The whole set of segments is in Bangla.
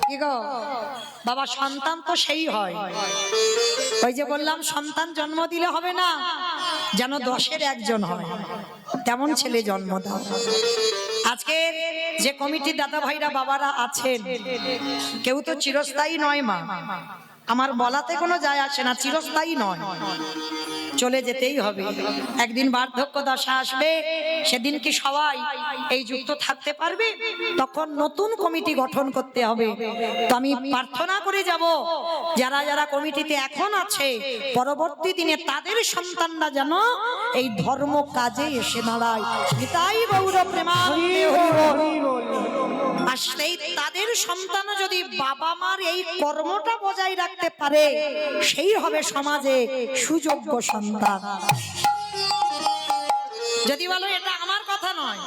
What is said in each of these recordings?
কি গো বাবা, সন্তান তো সেই হয়, ওই যে বললাম সন্তান জন্ম দিলে হবে না, যেন 10-এর একজন হয়, তেমন ছেলে জন্ম দাও। আজকে যে কমিটির দাদা ভাইরা বাবারা আছেন, কেউ তো চিরস্থায়ী নয় মা, আমার বলাতে কোনো যায় আসে না, চিরস্থায়ী নয়, চলে যেতেই হবে। একদিন বার্ধক্য দশা আসবে, সেদিন কি সবাই এই যুক্ত থাকতে পারবে? তখন নতুন কমিটি গঠন করতে হবে। তো আমি প্রার্থনা করে যাব, যারা যারা কমিটিতে এখন আছে, পরবর্তী দিনে তাদের সন্তানরা যেন এই ধর্ম কাজে এসে দাঁড়ায়। নিতাই গৌর প্রেমানন্দে হরি বল। আর সেই তাদের সন্তানও যদি বাবা মার এই কর্মটা বজায় রাখতে পারে, সেই হবে সমাজে সুযোগ্য সন্তান। যদি বলো এটা আমার কথা নয়,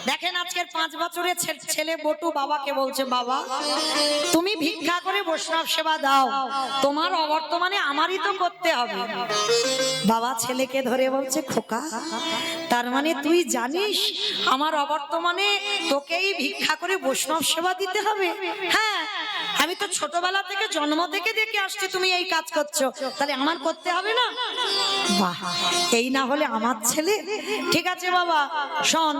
দেখেন আজকের 5 বছরের ছেলে বটু বাবাকে বলছে, বাবা তুমি ভিক্ষা করে বৈষ্ণব সেবা দাও, তোমার অবর্তমানে আমারই তো করতে হবে। বাবা ছেলেকে ধরে বলছে, খোকা তার মানে তুই জানিস আমার অবর্তমানে তোকেই ভিক্ষা করে বৈষ্ণব সেবা দিতে হবে? হ্যাঁ, আমি তো ছোটবেলা থেকে জন্ম থেকে দেখে আসছি তুমি এই কাজ করছো, তাহলে আমার করতে হবে না? বাহ, এই না হলে আমার ছেলে। ঠিক আছে বাবা শোন,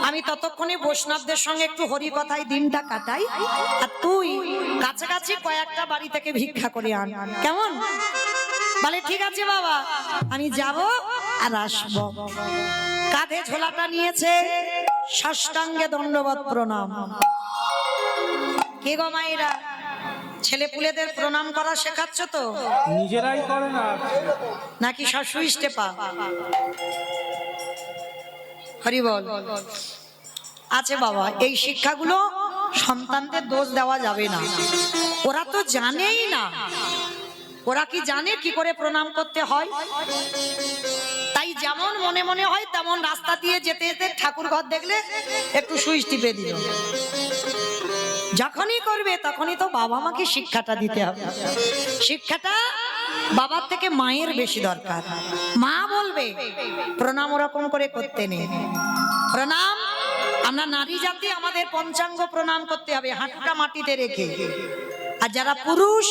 আমি ততক্ষণে বৈষ্ণবদের সঙ্গে একটু হরি কথায় দিনটা কাটাই, আর তুই কাছাকাছি কয়েকটা বাড়ি থেকে ভিক্ষা করে আন, কেমন? বলে ঠিক আছে বাবা, আমি যাব আর আসবো। কাঁধে ঝোলাটা নিয়েছে, সাষ্টাঙ্গে দণ্ডবত প্রণাম। কে গো মায়েরা, ছেলে পুলেদের প্রণাম করা শেখাচ্ছ তো? নিজেরাই করে না নাকি শাশু ইস্টেপা? হরি বল। আছে বাবা, এই শিক্ষাগুলো সন্তানদের দোষ দেওয়া যাবে না, ওরা তো জানেই না। ওরা কি জানে কি করে প্রণাম করতে হয়? তাই যেমন মনে মনে হয় তেমন রাস্তা দিয়ে যেতে যেতে ঠাকুর ঘর দেখলে একটু সুইচ টিপে দিল। যখনই করবে তখনই তো বাবা মাকে শিক্ষাটা দিতে হবে। শিক্ষাটা বাবার থেকে মায়ের বেশি দরকার। মা বলবে প্রণাম ওরকম করে করতে নেই। প্রণাম আমরা নারী জাতি, আমাদের পঞ্চাঙ্গ প্রণাম করতে হবে হাঁটুটা মাটিতে রেখে। আর যারা পুরুষ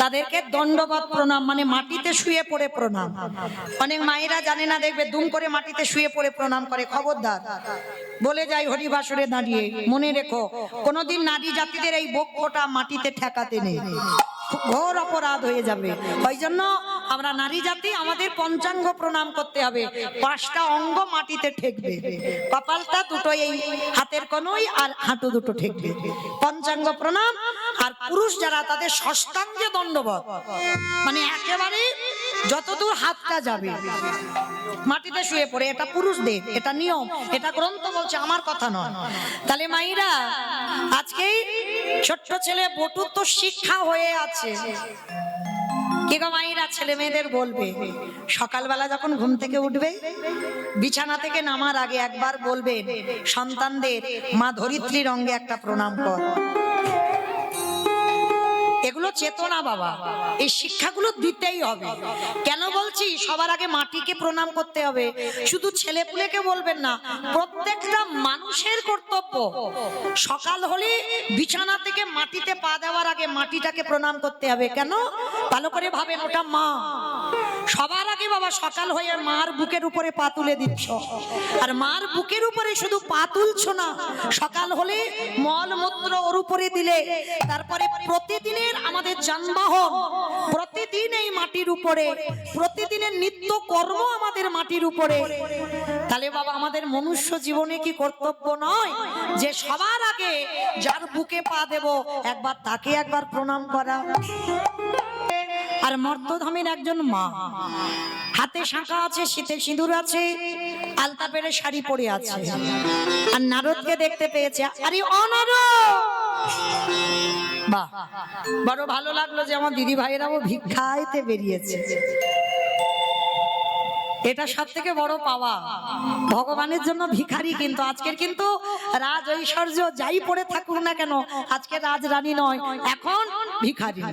তাদেরকে দণ্ডবত প্রণাম, মানে মাটিতে শুয়ে পড়ে প্রণাম। অনেক মায়েরা জানে না, দেখবে দুম করে মাটিতে শুয়ে পড়ে প্রণাম করে। খবরদার, বলে যাই হরিবাসরে দাঁড়িয়ে, মনে রেখো কোনোদিন নারী জাতিদের এই বক্ষটা মাটিতে ঠেকাতে নেই, ঘোর অপরাধ হয়ে যাবে। ওই জন্য আমরা নারী জাতি, আমাদের পঞ্চাঙ্গ প্রণাম করতে হবে। 5টা অঙ্গ মাটিতে ঠেকবে, কপালটা দুটো এই হাতের কোণই আর হাঁটু দুটো ঠেকবে, পঞ্চাঙ্গ প্রণাম। আর পুরুষ যারা তাদের ষষ্ঠাঙ্গে দণ্ডবত, মানে একেবারে যতদূর হাতটা যাবে মাটিতে শুয়ে পড়ে। এটা পুরুষদের, এটা নিয়ম, এটা গ্রন্থ বলছে, আমার কথা নয়। তাহলে মাইরা আজকে ছোট্ট ছেলে বটুর তো শিক্ষা হয়ে আছে। কি গো মাইরা, ছেলে মেয়েদের বলবে সকালবেলা যখন ঘুম থেকে উঠবে, বিছানা থেকে নামার আগে একবার বলবেন সন্তানদের, মা ধরিত্রীর অঙ্গে একটা প্রণাম কর। এগুলো চেতনা বাবা, এই শিক্ষাগুলো দিতেই হবে। কেন বলছি সবার আগে মাটিকে প্রণাম করতে হবে? শুধু ছেলেপুলেকে বলবেন না, প্রত্যেকটা মানুষের কর্তব্য সকাল হলে বিছানা থেকে মাটিতে পা দেওয়ার আগে মাটিটাকে প্রণাম করতে হবে। কেন? ভালো করে ভাবেন, ওটা মা। সবার আগে বাবা সকাল হয়ে মার বুকের উপরে পা তুলে দিচ্ছ, আর মার বুকের উপরে শুধু পা তুলছ না, সকাল হলে মল মূত্র ওর উপরে দিলে, তারপরে প্রতিদিনের আমাদের যানবাহন প্রতিদিন এই মাটির উপরে, প্রতিদিনের নিত্য কর্ম আমাদের মাটির উপরে। তাহলে বাবা আমাদের মনুষ্য জীবনে কি কর্তব্য নয় যে সবার আগে যার বুকে পা দেব একবার তাকে একবার প্রণাম করা? আর মর্তধামের একজন মা, হাতে শাঁখা আছে, শীতে সিঁদুর আছে, আলতা পেরে শাড়ি পরে আছে, আর নারদকে দেখতে পেয়েছে। আরে ও নারদ, বাহ, বড় ভালো লাগলো যে আমার দিদি ভাইয়েরাও ভিক্ষাইতে বেরিয়েছে। এটা সব থেকে বড় পাওয়া। ভগবানের জন্য ভিখারি, কিন্তু আজকের কিন্তু রাজ ঐশ্বর্য যাই পড়ে থাকুক না কেন, আজকে রাজরানী নয়, এখন ভিখারি।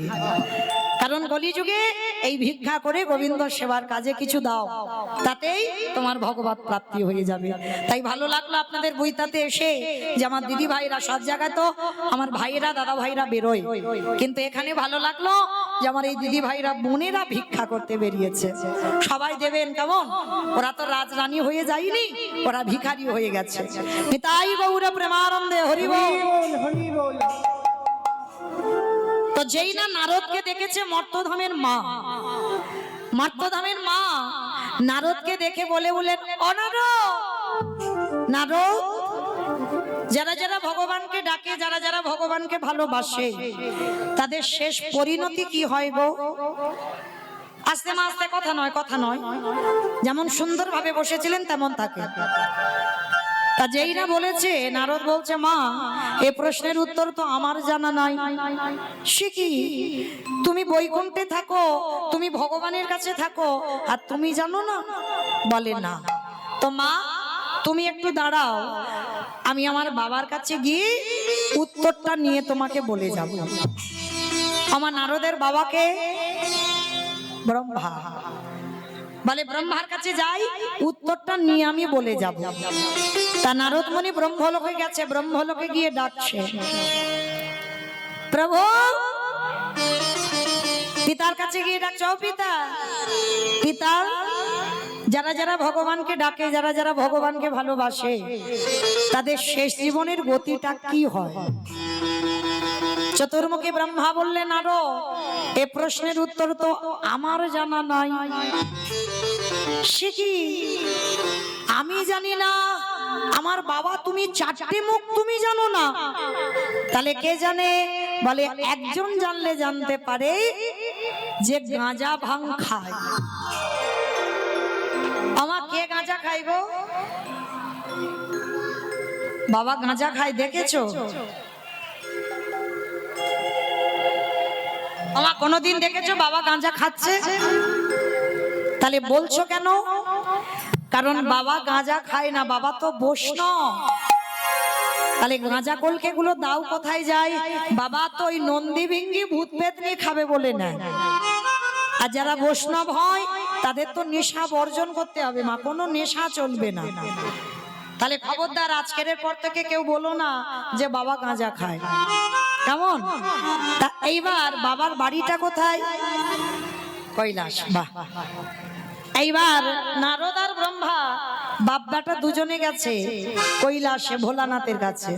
কারণ কলিযুগে এই ভিক্ষা করে গোবিন্দ সেবার কাজে কিছু দাও, তাতেই তোমার ভগবত প্রাপ্তি হয়ে যাবে। তাই ভালো লাগলো আপনাদের বইটাতে এসে যে আমার দিদি ভাইরা, সব জায়গায় তো আমার ভাইয়েরা দাদা ভাইরা বেরোয়, কিন্তু এখানে ভালো লাগলো যে আমার এই দিদি ভাইরা বোনেরা ভিক্ষা করতে বেরিয়েছে। সবাই দেবেন কেমন? ওরা তো রাজরানী হয়ে যায়নি, ওরা ভিখারি হয়ে গেছে। নিতাই গৌর প্রেমানন্দে হরি বল। তো যেই না নারদকে দেখেছে মর্তধামের মা, মর্তধামের মা নারদকে দেখে বলে বলেন, অনারদ, নারদ, যারা যারা ভগবানকে ডাকে, যারা যারা ভগবানকে ভালোবাসে, তাদের শেষ পরিণতি কি হয় গো? আস্তে আস্তে, কথা নয়, কথা নয়, যেমন সুন্দরভাবে বসেছিলেন তেমন থাকে। তা যেই না বলেছে, নারদ বলছে, মা এ প্রশ্নের উত্তর তো আমার জানা নাই। সে কি, তুমি বৈকুণ্ঠে থাকো, তুমি ভগবানের কাছে থাকো, আর তুমি জানো না? বলে না। তো মা তুমি একটু দাঁড়াও, আমি আমার বাবার কাছে গিয়ে উত্তরটা নিয়ে তোমাকে বলে যাব। আমার নারদের বাবাকে ব্রহ্মা বলে, ব্রহ্মার কাছে যাই, উত্তরটা নিয়ে আমি বলে যাব। তা নারদ মুনি ব্রহ্মলোকে গেছে, ব্রহ্মলোকে গিয়ে ডাকছে, প্রভু। পিতার কাছে গিয়ে ডাকছে, ও পিতা, পিতা, যারা যারা ভগবানকে ডাকে, যারা যারা ভগবানকে ভালোবাসে, তাদের শেষ জীবনের গতিটা কি হয়? চতুর্মুখী ব্রহ্মা বললেন, আরো এ প্রশ্নের উত্তর তো আমার জানা নাই। সে কি, আমি জানি না? আমার বাবা, তুমি চারটে মুখ তুমি জানো না? তাহলে কে জানে? বলে, একজন জানলে জানতে পারে, যে গাঁজা ভাং খায়। আমার কে গাঁজা খাই গো? বাবা গাঁজা খায়, দেখেছো? আমার কোনদিন দেখেছো বাবা গাঁজা খাচ্ছে? তাহলে বলছো কেন? কারণ বাবা গাঁজা খায় না, বাবা তো বৈষ্ণব। তাহলে গাঁজা কলকে গুলো দাও কোথায় যায়? বাবা তো ওই নন্দী ভিঙ্গি ভূত পেতনি খাবে বলে না। আর যারা বৈষ্ণব হয় তাদের তো নেশা বর্জন করতে হবে মা, কোনো নেশা চলবে না। তাহলে খবরদার, আজকের পর থেকে কেউ বলো না যে বাবা গাঁজা খায়, কেমন? তা এইবার বাবার বাড়িটা কোথায়? কৈলাস। বাহ। এইবার নারদ আর ব্রহ্মা বাপদাটা দুজনে গেছে কৈলাসে ভোলানাথের কাছে,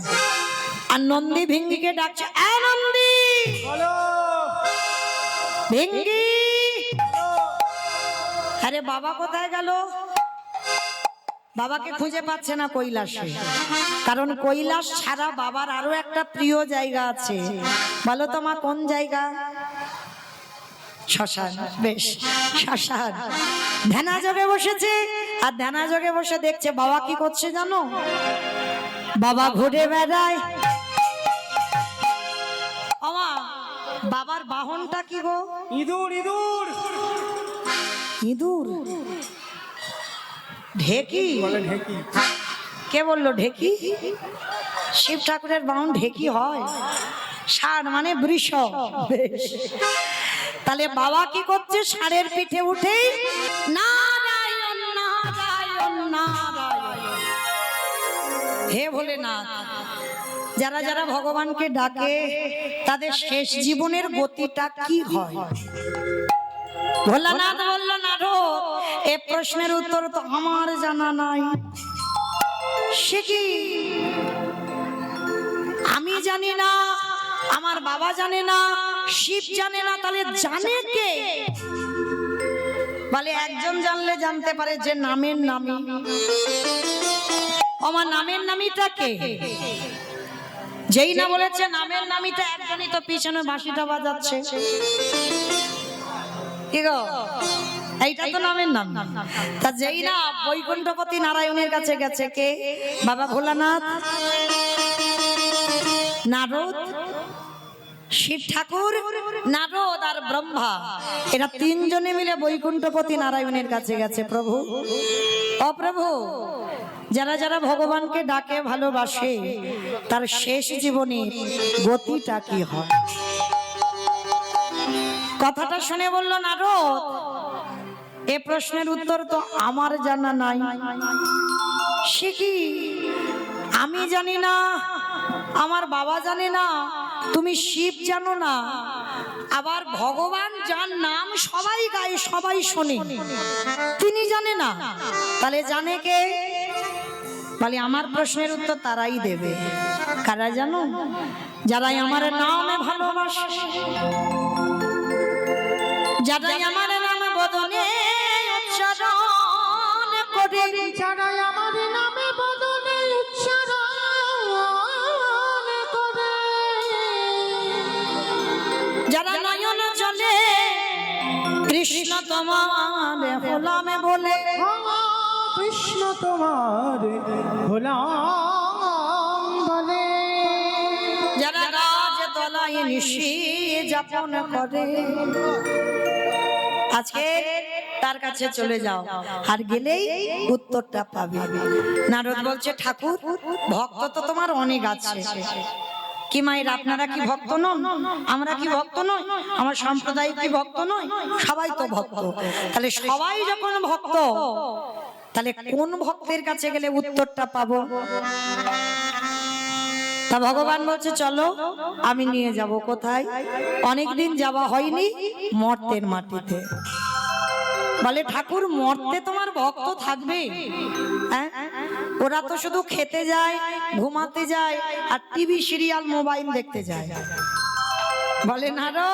আর নন্দী ভিঙ্গিকে ডাকছে, এ নন্দী ভিঙ্গি। আরে বাবা কোথায় গেল? বাবাকে খুঁজে পাচ্ছে না কৈলাসে, কারণ কৈলাস ছাড়া বাবার আরো একটা প্রিয় জায়গা আছে। বলো তো মা, কোন জায়গা? শ্মশান। বেশ, শ্মশান। ধ্যানাযোগে বসেছে, আর ধ্যানাযোগে বসে দেখছে বাবা কি করছে জানো? বাবা ঘুরে বেড়ায়। আমা, বাবার বাহনটা কি গো? ইঁদুর। ইঁদুর ইঁদুর? ঢেকি? ঢেকি। কে বললো ঢেকি? শিব ঠাকুরের বাহন ঢেকি হয়? ষাঁড় মানে বৃষ। বেশ, তাহলে বাবা কি করছে? ষাঁড়ের পিঠে উঠে নারায়ণ নারায়ণ নারায়ণ। হে ভোলেনাথ, যারা যারা ভগবানকে ডাকে তাদের শেষ জীবনের গতিটা কি হয়? ভোলানাথ বলল, নারদ এ প্রশ্নের উত্তর তো আমার জানা নাই। সে কি, আমি জানি না, আমার বাবা জানে না, শিব জানে না, তাহলে জানে কে? বলে, একজন জানলে জানতে পারে, যে নামের নামী। আমার নামের নামীটা কে? যেই না বলেছে নামের নামীটা, একজনই তো পিছনে বাঁশিটা বাজাচ্ছে। কি গো, এইটা তো নামের নাম। তা যেই না বৈকুণ্ঠপতি নারায়ণের কাছে গেছে, কে? বাবা ভোলানাথ, নারদ, শিব ঠাকুর, নারদ আর ব্রহ্মা, এরা তিনজনে মিলে বৈকুণ্ঠপতি নারায়ণের কাছে গেছে। প্রভু, ও প্রভু, যারা যারা ভগবানকে ডাকে ভালোবাসে তার শেষ জীবনের গতিটা কি হয়? কথাটা শুনে বলল নারদ, এ প্রশ্নের উত্তর তো আমার জানা নাই। সে কি, আমি জানি না, আমার বাবা জানে না, তুমি শিব জানো না, আবার ভগবান যার নাম সবাই গায় সবাই শোনে তিনি জানে না, তাহলে জানে কে? বলে আমার প্রশ্নের উত্তর তারাই দেবে। কারা জানো? যারাই আমার নামে ভালোবাসে, যারাই আমার নাম বদনে উচ্চারণ করে, যারাই আমার নামে বদনে উচ্চারণ করে, যারা নয়ন জলে কৃষ্ণ তোমার হলাম বলে, কৃষ্ণ তোমার হলাম বলে, যারা রাজ তলায় নিশি যাপন করে, আজকে তার কাছে চলে যাও, আর গেলেই উত্তরটা পাবে। নারদ বলছে ঠাকুর, ভক্ত তো তোমার অনেক আছে। কি মায়ের, আপনারা কি ভক্ত নন? আমরা কি ভক্ত নই? আমার সম্প্রদায় কি ভক্ত নয়? সবাই তো ভক্ত। তাহলে সবাই যখন ভক্ত, তাহলে কোন ভক্তের কাছে গেলে উত্তরটা পাবো? তা ভগবান বলছে চলো আমি নিয়ে যাব। কোথায়? অনেকদিন যাওয়া হয়নি, মর্তের মাটিতে। বলে ঠাকুর, মর্তে তোমার ভক্ত থাকবে? হ্যাঁ, ওরা তো শুধু খেতে যায়, ঘুমাতে যায়, আর টিভি সিরিয়াল মোবাইল দেখতে যায়। বলে না রো,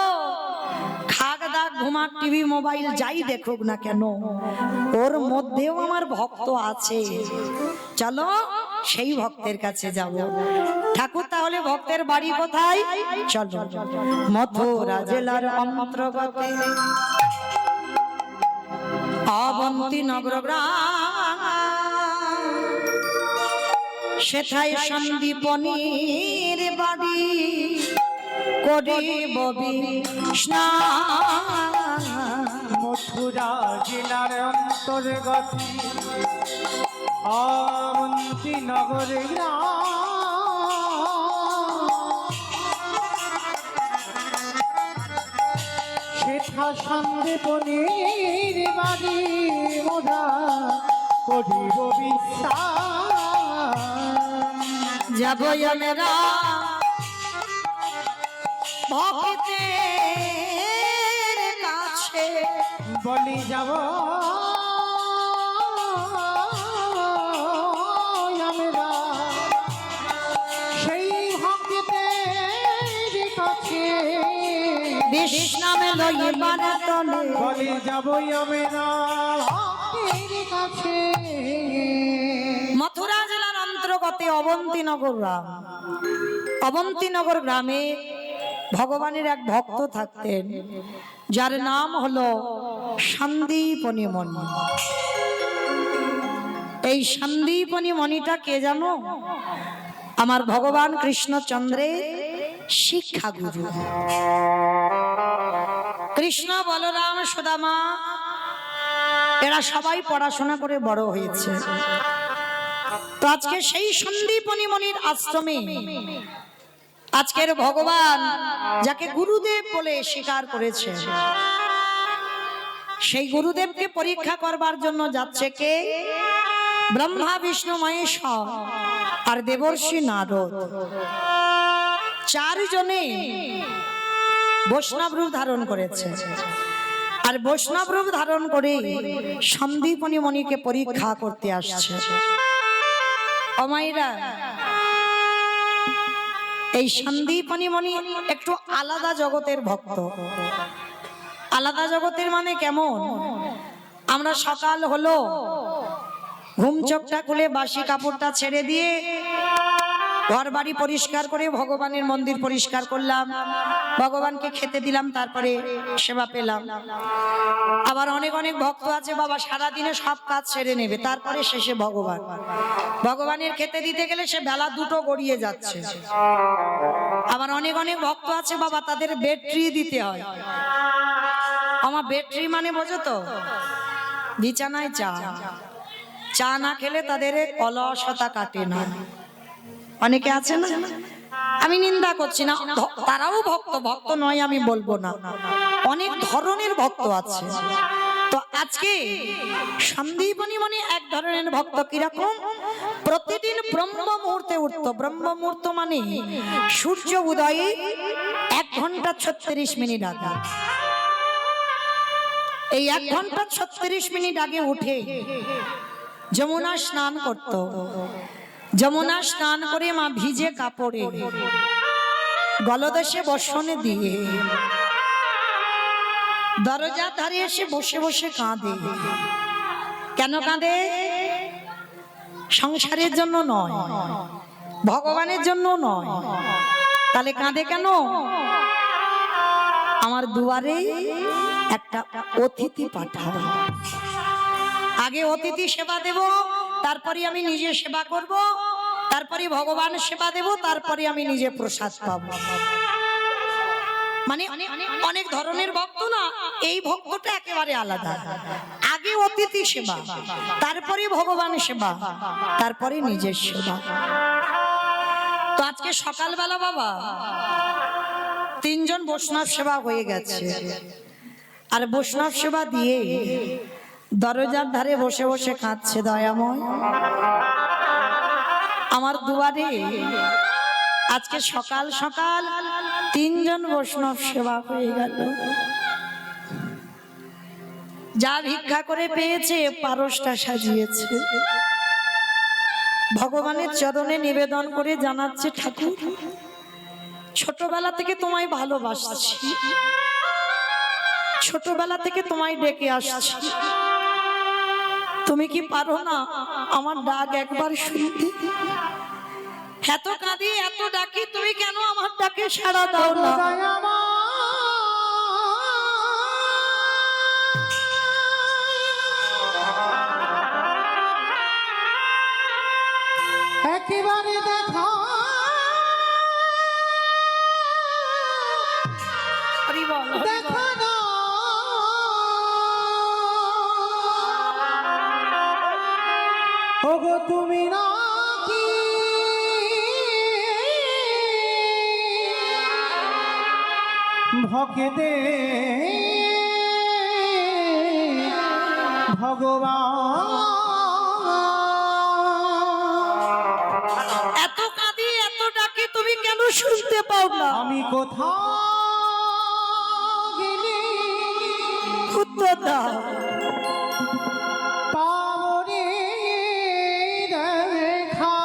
খাক দাক ঘুমাক টিভি মোবাইল যাই দেখুক না কেন, ওর মধ্যেও আমার ভক্ত আছে। চলো সেই ভক্তের কাছে যাব। ঠাকুর তাহলে ভক্তের বাড়ি কোথায়? চলো মথুরা জেলার অন্তর্গত অবন্তী নগর গ্রাম, সেথায় সন্দীপনীর বাড়ি, করিব স্নান। মথুরা জেলার অন্তর্গত অবন্তী নগর গ্রাম, সেথা সন্দীপনীর বাড়ি, মোরা করিব বিশ্রাম। যাব আমরা ভক্তের কাছে, বলি যাব আমরা সেই ভক্তের কাছে, বিষ্ণামে লইবার তলে, বলি যাব আমরা ভক্তের কাছে। মথুরা জেলার অন্তর্গত অবন্তীনগর গ্রাম। অবন্তীনগর গ্রামে ভগবানের এক ভক্ত থাকতেন, যার নাম হলো সন্দীপনী মণি। এই সন্দীপনী মণিটা কে জানো? আমার ভগবান কৃষ্ণচন্দ্রের শিক্ষা গুরু। কৃষ্ণ, বলরাম, সুদামা এরা সবাই পড়াশোনা করে বড় হয়েছে। তো আজকে সেই সন্দীপনী মণির আশ্রমে আজকের ভগবান যাকে গুরুদেব বলে স্বীকার করেছে, সেই গুরুদেবকে পরীক্ষা করবার জন্য যাচ্ছে কে? ব্রহ্মা, বিষ্ণু, মহেশ্বর আর দেবর্ষি নারদ। চারজনে বৈষ্ণব রূপ ধারণ করেছে, আর বৈষ্ণব রূপ ধারণ করে সন্দীপনী মণিকে পরীক্ষা করতে আসছে। অমাইরা, এই সন্দীপনী মণি একটু আলাদা জগতের ভক্ত। আলাদা জগতের মানে কেমন? আমরা সকাল হলো, ঘুম চোখটা খুলে বাসি কাপড়টা ছেড়ে দিয়ে ঘর বাড়ি পরিষ্কার করে ভগবানের মন্দির পরিষ্কার করলাম, ভগবানকে খেতে দিলাম, তারপরে সেবা পেলাম। আবার অনেক অনেক ভক্ত আছে বাবা সারাদিনে সব কাজ সেরে নেবে, তারপরে শেষে ভগবানের খেতে দিতে গেলে সে বেলা 2টো গড়িয়ে যাচ্ছে। আবার অনেক অনেক ভক্ত আছে বাবা, তাদের ব্যাটারি দিতে হয়। আমার ব্যাটারি মানে বোঝো তো? বিছানায় চা না খেলে তাদের অলসতা কাটে না। অনেকে আছে না, আমি নিন্দা করছি না, তারাও ভক্ত, ভক্ত নয় আমি বলবো না। অনেক ধরনের ভক্ত আছে। তো আজকে সন্দীপনী মানে এক ধরনের ভক্ত। কিরকম? প্রতিদিন ব্রহ্ম মুহূর্তে উঠত। ব্রহ্ম মুহূর্ত মানে সূর্য উদয়ে 1 ঘন্টা 36 মিনিট আগে। এই 1 ঘন্টা 36 মিনিট আগে উঠে যমুনা স্নান করত। যমুনা স্নান করে মা ভিজে কাপড়ে গলদেশে বসনে দিয়ে দরজার ধারে এসে বসে বসে কাঁদে। কেন কাঁদে? সংসারের জন্য নয়, ভগবানের জন্য নয়। তাহলে কাঁদে কেন? আমার দুয়ারে একটা অতিথি পাঠাও। আগে অতিথি সেবা দেব, তারপরে আমি নিজে সেবা করব, তারপরে ভগবান সেবা দেব, তারপরে আমি নিজে প্রসাদ পাবো। মানে অনেক ধরনের ভক্ত না, এই ভক্তটা একেবারে আলাদা। আগে অতিথি সেবা, তারপরে ভগবান সেবা, তারপরে নিজের সেবা। তো আজকে সকালবেলা বাবা 3 জন বৈষ্ণব সেবা হয়ে গেছে। আর বৈষ্ণব সেবা দিয়ে দরজার ধারে বসে বসে কাঁদছে, দয়াময় আমার দুয়ারে আজকে সকাল সকাল 3 জন বৈষ্ণব সেবা হয়ে গেল। যা ভিক্ষা করে পেয়েছে পারসটা সাজিয়েছে, ভগবানের চরণে নিবেদন করে জানাচ্ছে, ঠাকুর ছোটবেলা থেকে তোমায় ভালোবাসছি, ছোটবেলা থেকে তোমায় ডেকে আসছি, তুমি কি পারো না আমার ডাক একবার শুনতে? এত কাঁদি এত ডাকি, তুমি কেন আমার ডাকে সাড়া দাও না? একেবারে দেখা দেখা না ওগো তুমি নাকি ভক্তে ভগবান। এত কাঁদি এত ডাকি, তুমি কেন শুনতে পাও না? আমি কোথাও গেলে উত্তর দাও। পাবনে দেখা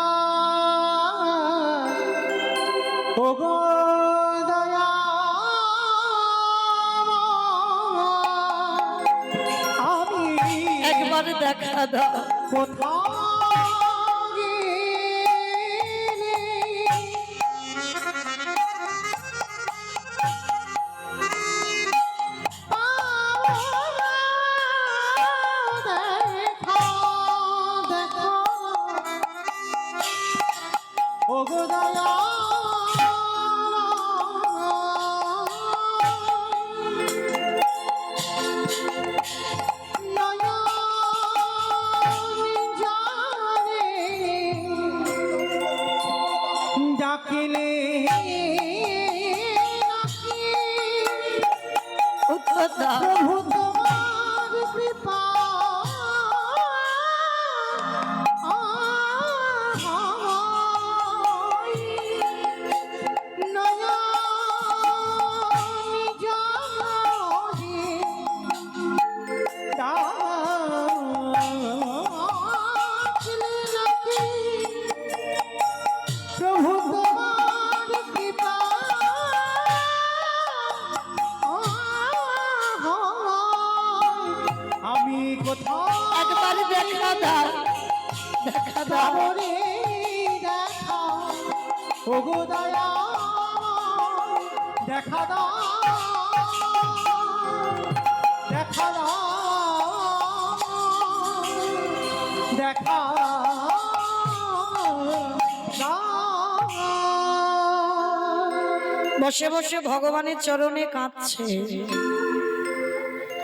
ওগো দয়াময়, আমি একবার দেখা দাও। কোথাও গেলে ওগো দয়া ডাকিলে উত্তর দাও। প্রভু তোমার কৃপা প্রভু তোমার কৃপা আমি কোথাও একবার দেখা দাও, দেখা দাও। সাগরে দেখা ওগো দয়া দেখা দাও, দেখা দাও, দেখা বসে বসে ভগবানের চরণে কাঁদছে।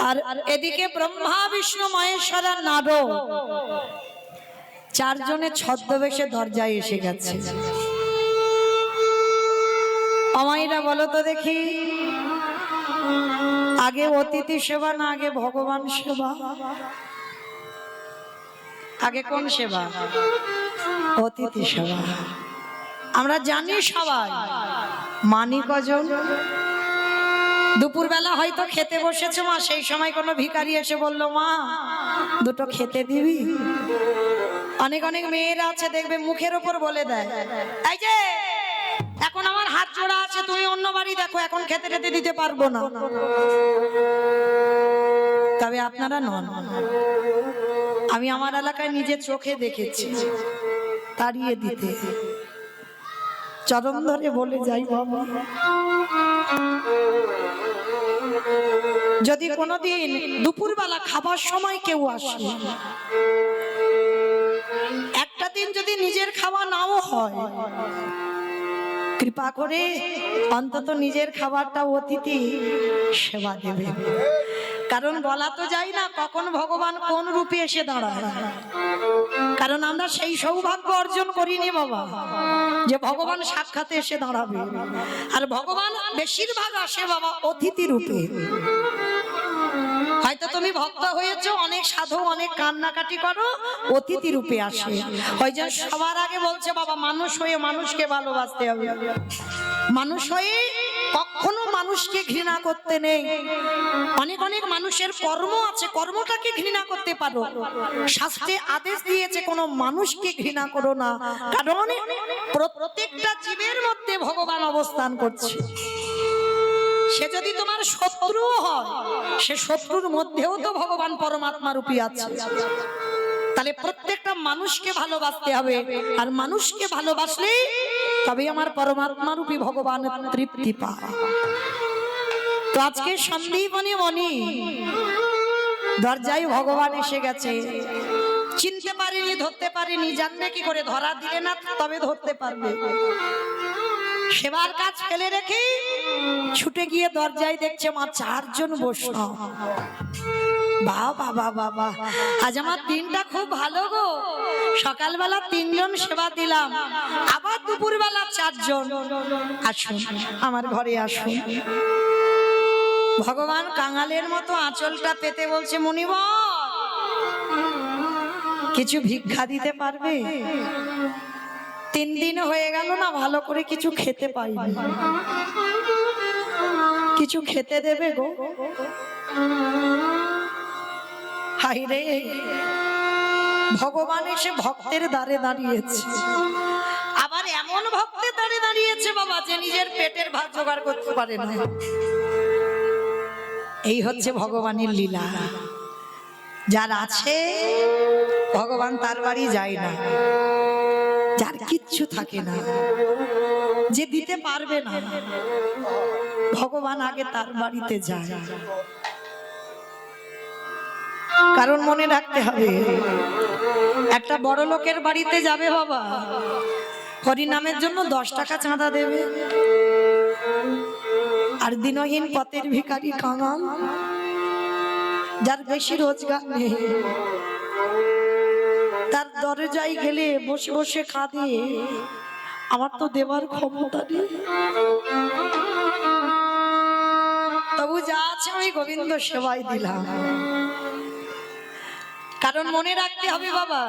আর এদিকে ব্রহ্মা বিষ্ণু মহেশ্বর আর নারদ 4 জনে ছদ্মবেশে দরজায় এসে গেছে। অমাইরা বলো তো দেখি, আগে অতিথি সেবা না আগে ভগবান সেবা? আগে কোন সেবা? অতিথি সেবা। আমরা জানি সবাই, মানি কজন? দুপুরবেলা হয়তো খেতে বসেছে মা, সেই সময় কোনো ভিখারি এসে বলল মা দুটো খেতে দিবি? অনেক অনেক মেয়েরা আছে দেখবে মুখের ওপর বলে দেয়, এই যে এখন আমার হাত জোড়া আছে, তুমি অন্য বাড়ি দেখো, এখন খেতে টেতে দিতে পারবো না। তবে আপনারা নন, আমি আমার এলাকায় নিজের চোখে দেখেছি তাড়িয়ে দিতে। চরম ধরে বলে যাই বাবা, যদি কোনোদিন দুপুরবেলা খাবার সময় কেউ আসে, একটা দিন যদি নিজের খাওয়া নাও হয়, কৃপা করে অন্তত নিজের খাবারটা অতিথি সেবা দেবে। কারণ বলা তো যায় না কখন ভগবান কোন রূপে এসে দাঁড়ায়, কারণ আমরা সেই সৌভাগ্য অর্জন করিনি বাবা যে ভগবান সাক্ষাৎ এসে দাঁড়াবে। আর ভগবান বেশিরভাগ আসে বাবা অতিথি রূপে। হয়তো তুমি ভক্ত হয়েছো, অনেক সাধু অনেক কান্নাকাটি করো, অতিথি রূপে আসে। ওই যে সবার আগে বলছে বাবা মানুষ হয়ে মানুষকে ভালোবাসতে হবে, মানুষ হয়ে কখনো মানুষকে ঘৃণা করতে নেই। অনেক অনেক মানুষের কর্ম আছে, কর্মটাকে ঘৃণা করতে পারো, শাস্ত্রে আদেশ দিয়েছে কোনো মানুষকে ঘৃণা করো না, কারণ প্রত্যেকটা জীবের মধ্যে ভগবান অবস্থান করছে। সে যদি তোমার শত্রু হয়, সে শত্রুর মধ্যেও তো ভগবান পরমাত্মা রূপী আছে। তাহলে প্রত্যেকটা মানুষকে ভালোবাসতে হবে, আর মানুষকে ভালোবাসলে তবে আমার পরমাত্মা রূপী ভগবান তৃপ্তি পায়। তো আজকে সন্দীপনী মনি দরজায় ভগবান এসে গেছে, চিনতে পারিনি, ধরতে পারিনি, জানবে কি করে? ধরা দিলে না তবে ধরতে পারবে। সেবার কাজ ফেলে রেখে ছুটে গিয়ে দরজায় দেখছে মা চারজন বৈষ্ণব। বাবা বাবা বাবা, আজ আমার দিনটা খুব ভালো গো, সকালবেলা 3 জন সেবা দিলাম, আবার দুপুরবেলা 4 জন। আসুন আমার ঘরে আসুন। ভগবান কাঙালের মতো আঁচলটা পেতে বলছে, মুনিবর কিছু ভিক্ষা দিতে পারবে? 3 দিন হয়ে গেল না, ভালো করে কিছু খেতে পাইনি, কিছু খেতে দেবে গো? হাই রে, ভগবান এসে ভক্তের দ্বারে দাঁড়িয়েছে, আবার এমন ভক্তের দ্বারে দাঁড়িয়েছে বাবা যে নিজের পেটের ভাত জোগাড় করতে পারে না। এই হচ্ছে ভগবানের লীলা। যার আছে ভগবান তার বাড়ি যায় না, যার কিচ্ছু থাকে না, যে দিতে পারবে না, ভগবান আগে তার বাড়িতে যায়। কারণ মনে রাখতে হবে, একটা বড় লোকের বাড়িতে যাবে বাবা, হরিনামের জন্য 10 টাকা চাঁদা দেবে, আর দিনহীন পথের ভিখারি কাঙাল, যার বেশি রোজগার নেই, তার দরজায় গেলে বসে বসে কাঁদে, আমার তো দেবার ক্ষমতা নেই, তবু যা আছে আমি গোবিন্দ সেবায় দিলাম। কারণ মনে রাখতে হবে বাবা,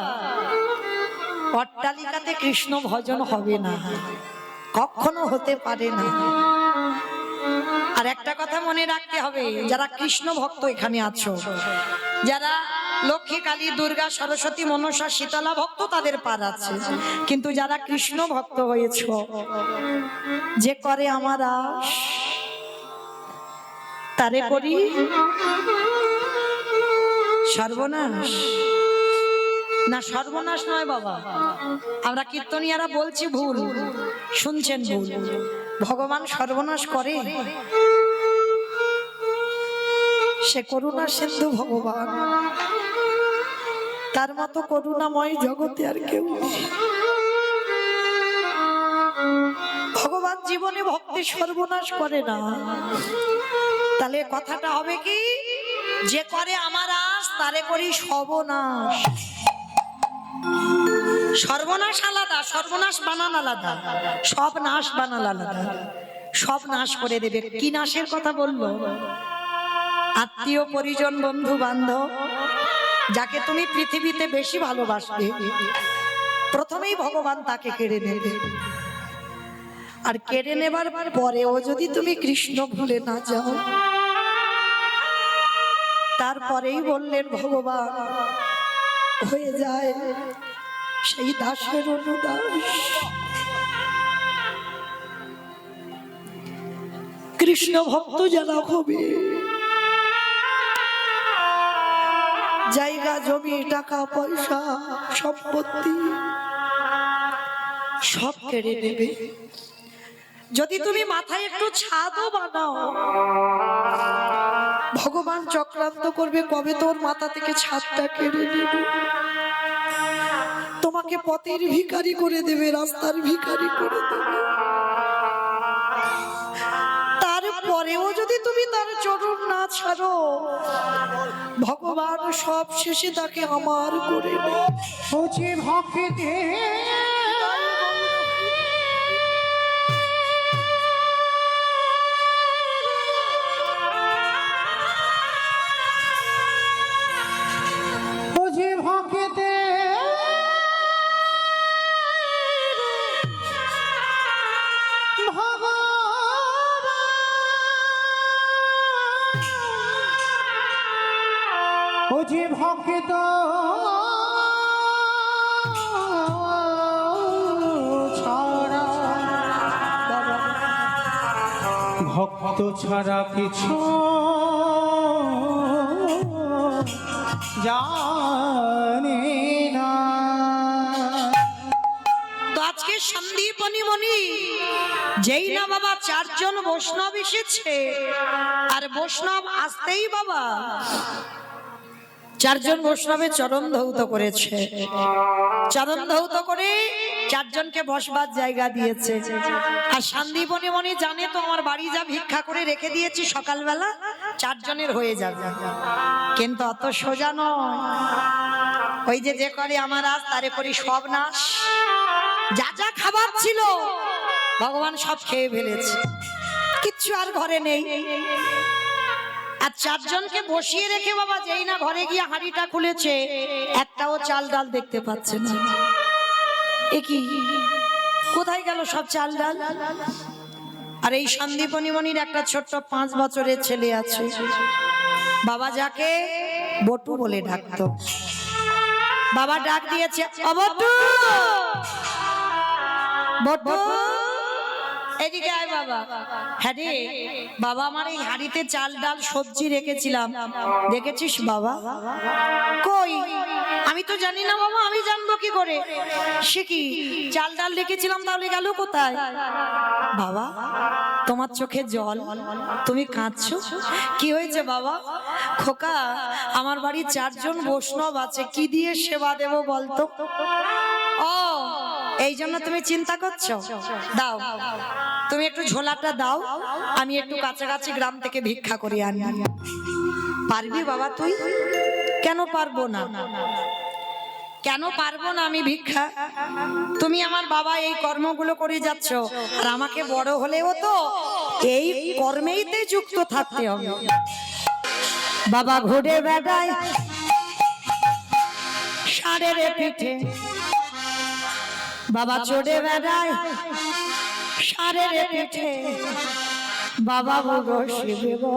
অট্টালিকাতে কৃষ্ণ ভজন হবে না, কখনো হতে পারে না। আর একটা কথা মনে রাখতে হবে, যারা কৃষ্ণ ভক্ত এখানে আছো, যারা লক্ষ্মী, কালী, দুর্গা, সরস্বতী, মনসা, শীতলা ভক্ত, তাদের পার আছে, কিন্তু যারা কৃষ্ণ ভক্ত হয়েছো, যে করে আমার আশ তারে করি সর্বনাশ। না, সর্বনাশ নয় বাবা, আমরা কীর্তনিয়ারা বলছি ভুল, শুনছেন ভুল। ভগবান সর্বনাশ করে, সে করুণা সিন্ধু ভগবান, তার মতো করুণাময় জগতে আর কেউ নেই। ভগবান জীবনে ভক্তি সর্বনাশ করে না। তাহলে কথাটা হবে কি, যে করে আমার আশ তারে করি সর্বনাশ। সর্বনাশ আলাদা, সর্বনাশ বানান আলাদা, সব নাশ বানান আলাদা। সব নাশ করে দেবে। কি নাশের কথা বললো? আত্মীয় পরিজন বন্ধু বান্ধব যাকে তুমি পৃথিবীতে বেশি ভালোবাসবে প্রথমেই ভগবান তাকে কেড়ে নেবে। আর কেড়ে নেবার পরেও যদি তুমি কৃষ্ণ ভুলে না যাও, তারপরেই বললেন ভগবান হয়ে যায় সেই দাসের অনুদাস। কৃষ্ণ ভক্ত যারা হবে, জায়গা জমি টাকা পয়সা সম্পত্তি সব কেড়ে নেবে। যদি তুমি মাথায় একটু ছাদও বানাও, ভগবান চক্রান্ত করবে কবে তোর মাথা থেকে ছাদটা কেড়ে নেবে। তোমাকে পথের ভিখারি করে দেবে, রাস্তার ভিখারি করে দেবে। তারপরেও যদি তুমি তার চরণ না ছাড়ো, ভগবান সব শেষে তাকে আমার করে নেবে। বুঝি ভক্তি ভক্তি বুঝি ভক্ত ছাড়া, ভক্ত ছাড়া কিছু জানি না। তো আজকে সন্দীপনী মণি যেই না বাবা চারজন বৈষ্ণব এসেছে, আর বৈষ্ণব আসতেই বাবা চারজন বৈষ্ণবের চরণ ধৌত করেছে। চরণ ধৌত করে চারজনকে বসবার জায়গা দিয়েছে। আর সন্দীপনী মণি জানে তো আমার বাড়ি যা ভিক্ষা করে রেখে দিয়েছি সকালবেলা চারজনের হয়ে যাবে, কিন্তু অত সোজা নয়। ওই যে করে আমার আজ তারে করি সব নাশ। যা যা খাবার ছিল ভগবান সব খেয়ে ফেলেছে, কিচ্ছু আর ঘরে নেই। আর চারজনকে বসিয়ে রেখে বাবা যেই না ঘরে গিয়ে হাঁড়িটা খুলেছে, একটাও চাল ডাল দেখতে পাচ্ছে না। এ কি, কোথায় গেল সব চাল ডাল? আর এই সন্দীপনী মণির একটা ছোট্ট 5 বছরের ছেলে আছে, বাবা যাকে বটু বলে ডাকতো। বাবা ডাক দিয়েছে, অবটু বটু এদিকে আয় বাবা। হ্যাঁ রে বাবা, আমার এই হাঁড়িতে চাল ডাল সবজি রেখেছিলাম, দেখেছিস বাবা? কই, আমি তো জানি না বাবা। আমি জানবো কি করে? সে কি, চাল ডাল রেখেছিলাম তাহলে গেল কোথায়? বাবা তোমার চোখে জল, তুমি কাঁদছো, কি হয়েছে বাবা? খোকা, আমার বাড়ি চারজন বৈষ্ণব আছে, কি দিয়ে সেবা দেব বলতো? ও এই জন্য তুমি চিন্তা করছো? দাও তুমি একটু ঝোলাটা দাও, আমি একটু কাছাকাছি গ্রাম থেকে ভিক্ষা করে আনি। পারবি বাবা তুই? কেন পারবো না, কেন পারবো না আমি ভিক্ষা? তুমি আমার বাবা এই কর্মগুলো করে যাচ্ছ, আর আমাকে বড় হলেও তো এই কর্মেইতে যুক্ত থাকতে হবে। বাবা ঘুরে বেড়ায় ষাঁড়ের পিঠে, বাবা চড়ে বেড়ায় ষাঁড়ের পিঠে। বাবা বুড়ো শিব গো,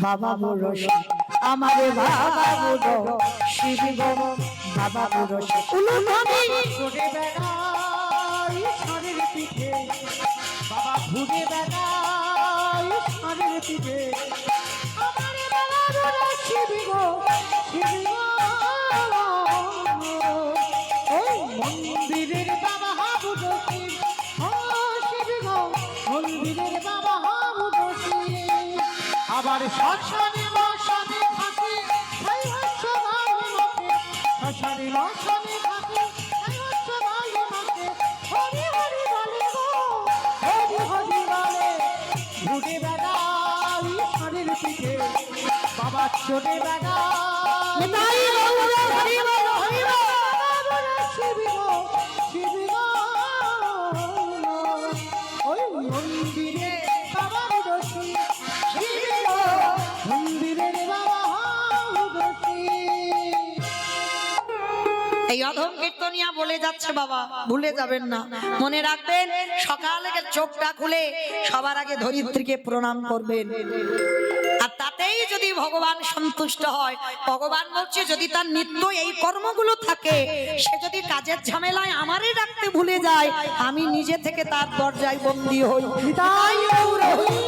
বাবা বুড়ো শিব, আমারে বাবা বুড়ো শিব গো, বাবা বুড়ো শিব। ঘুরে বেড়াই ষাঁড়ের পিঠে, বাবা ঘুরে বেড়াই ষাঁড়ের পিঠে। আমারে বাবা বুড়ো শিব গো, শিব গো। ওই মন্দিরের বাবা বুড়ো শিব, ও শিব গো, মন্দিরের বাবা বুড়ো শিব। আবার শ্মশানে মশানে থাকে, তাই হচ্ছ ভাই মতে। শ্মশানে মশানে থাকে, তাই হচ্ছ ভাই মতে। হরি হরি বলে গো, হরি হরি বলে। ঘুরে বেড়াই ষাঁড়ের পিঠে, বাবা চড়ে বেড়াই। শিব গো, শিব গো। ওই নিয়ে বলে যাচ্ছে বাবা, ভুলে যাবেন না, মনে রাখবেন সকালে চোখটা খুলে সবার আগে ধরিত্রীকে প্রণাম করবেন। আর তাতেই যদি ভগবান সন্তুষ্ট হয়, ভগবান বলছে যদি তার নিত্য এই কর্মগুলো থাকে, সে যদি কাজের ঝামেলায় আমারই ডাকতে ভুলে যায়, আমি নিজে থেকে তার দরজায় বন্দী হই। তাই গৌর হরি